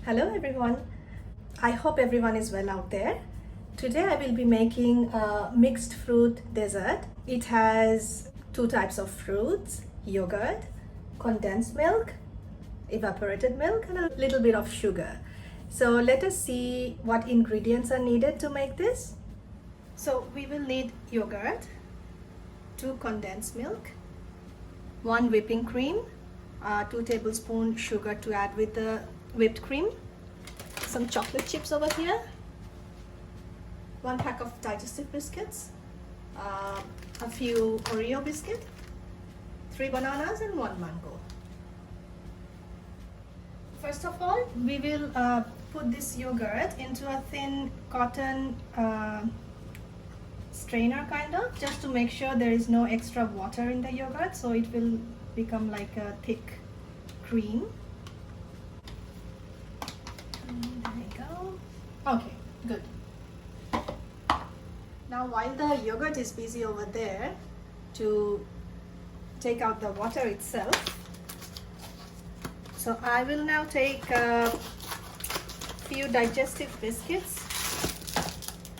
Hello everyone. I hope everyone is well out there. Today I will be making a mixed fruit dessert. It has two types of fruits, yogurt, condensed milk, evaporated milk, and a little bit of sugar. So let us see what ingredients are needed to make this. So we will need yogurt, 2 condensed milk, 1 whipping cream, 2 tablespoons sugar to add with the whipped cream, some chocolate chips over here, 1 pack of digestive biscuits, a few Oreo biscuits, 3 bananas and 1 mango. First of all, we will put this yogurt into a thin cotton strainer kind of, just to make sure there is no extra water in the yogurt, so it will become like a thick cream. There we go. Okay, good. Now while the yogurt is busy over there to take out the water itself, so I will now take a few digestive biscuits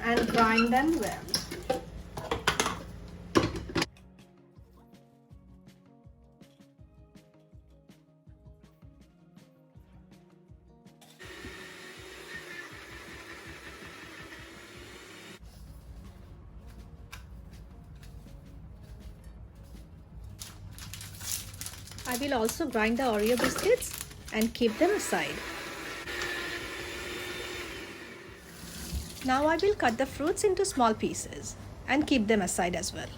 and grind them well. I will also grind the Oreo biscuits and keep them aside. Now I will cut the fruits into small pieces and keep them aside as well.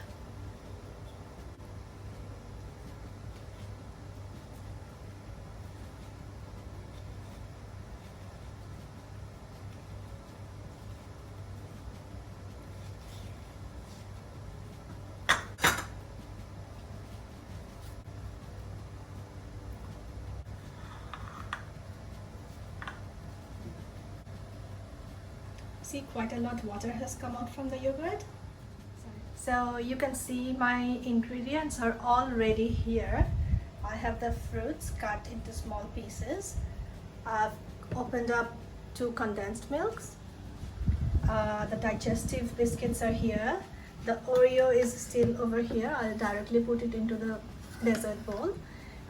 See, quite a lot of water has come out from the yogurt. So you can see my ingredients are already here. I have the fruits cut into small pieces. I've opened up 2 condensed milks. The digestive biscuits are here. The Oreo is still over here. I'll directly put it into the dessert bowl.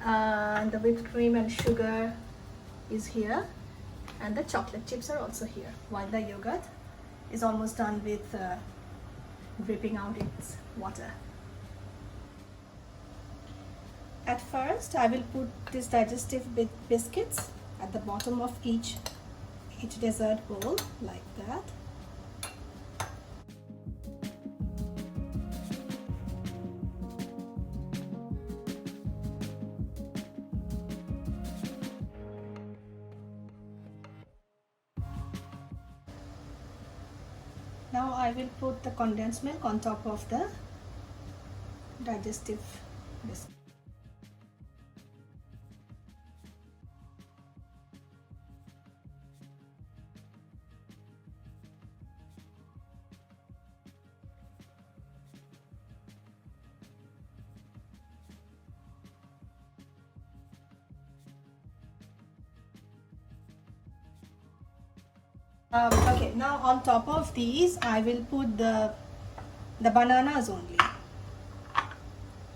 And the whipped cream and sugar is here. And the chocolate chips are also here, while the yogurt is almost done with dripping out its water. At first, I will put these digestive biscuits at the bottom of each dessert bowl, like that. Now I will put the condensed milk on top of the digestive biscuit. Okay, now on top of these I will put the bananas only.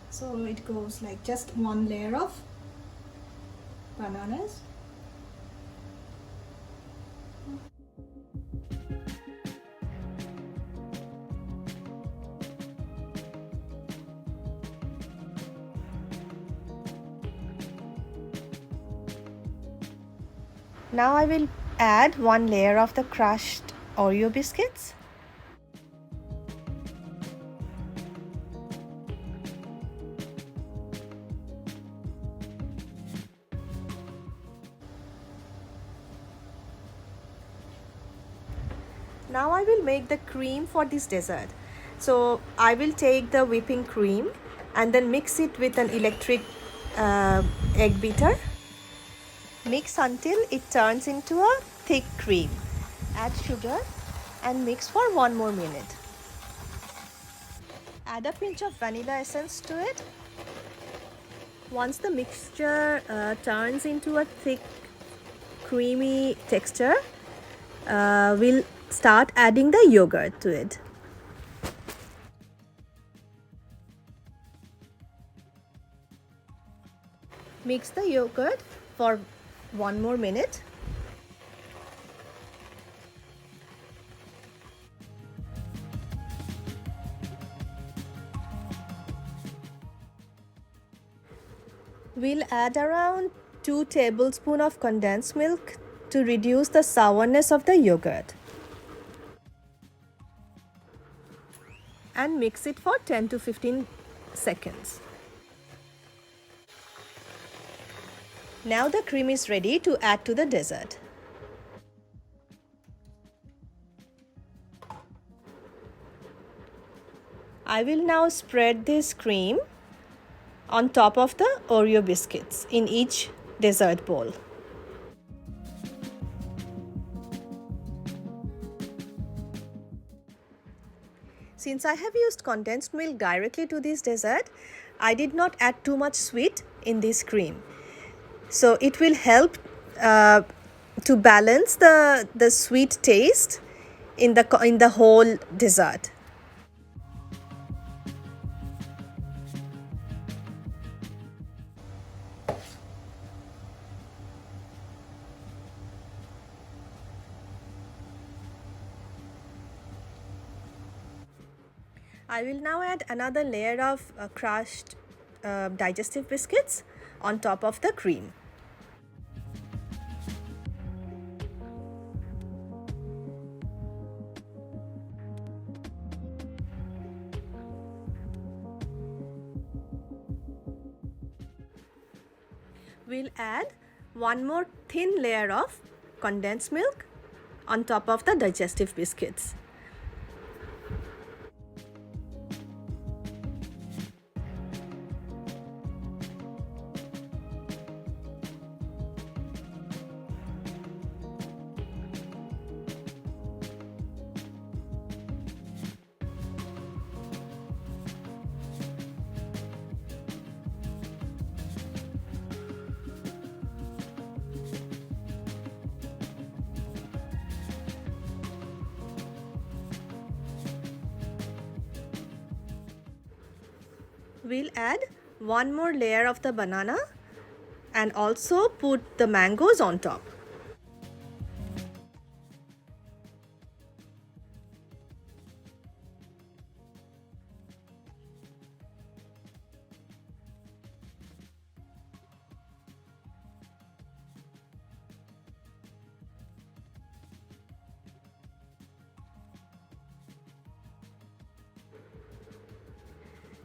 So it goes like just 1 layer of bananas. Now I will add 1 layer of the crushed Oreo biscuits. Now I will make the cream for this dessert. So I will take the whipping cream and then mix it with an electric egg beater. Mix until it turns into a thick cream. Add sugar and mix for 1 more minute. Add a pinch of vanilla essence to it. Once the mixture turns into a thick creamy texture, we'll start adding the yogurt to it. Mix the yogurt for 1 more minute. We'll add around 2 tablespoons of condensed milk to reduce the sourness of the yogurt. And mix it for 10 to 15 seconds. Now the cream is ready to add to the dessert. I will now spread this cream on top of the Oreo biscuits in each dessert bowl. Since I have used condensed milk directly to this dessert, I did not add too much sweet in this cream. So it will help to balance the sweet taste in the whole dessert. I will now add another layer of crushed digestive biscuits on top of the cream. We'll add one more thin layer of condensed milk on top of the digestive biscuits. We'll add one more layer of the banana and also put the mangoes on top.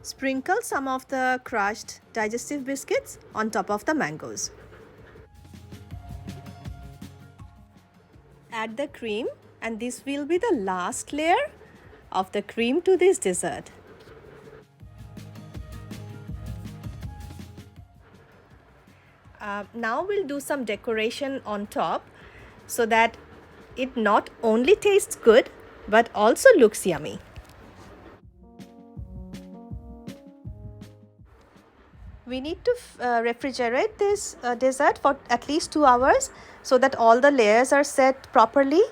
Sprinkle some of the crushed digestive biscuits on top of the mangoes. Add the cream, and this will be the last layer of the cream to this dessert. Now we'll do some decoration on top so that it not only tastes good but also looks yummy. We need to refrigerate this dessert for at least 2 hours so that all the layers are set properly.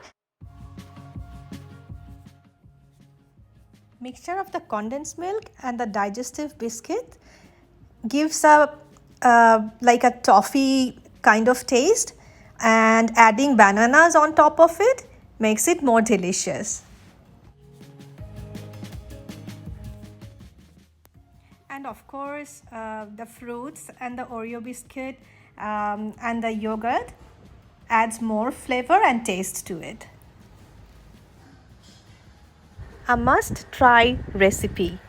Mixture of the condensed milk and the digestive biscuit gives like a toffee kind of taste, and adding bananas on top of it makes it more delicious. And of course, the fruits and the Oreo biscuit and the yogurt adds more flavor and taste to it. A must-try recipe.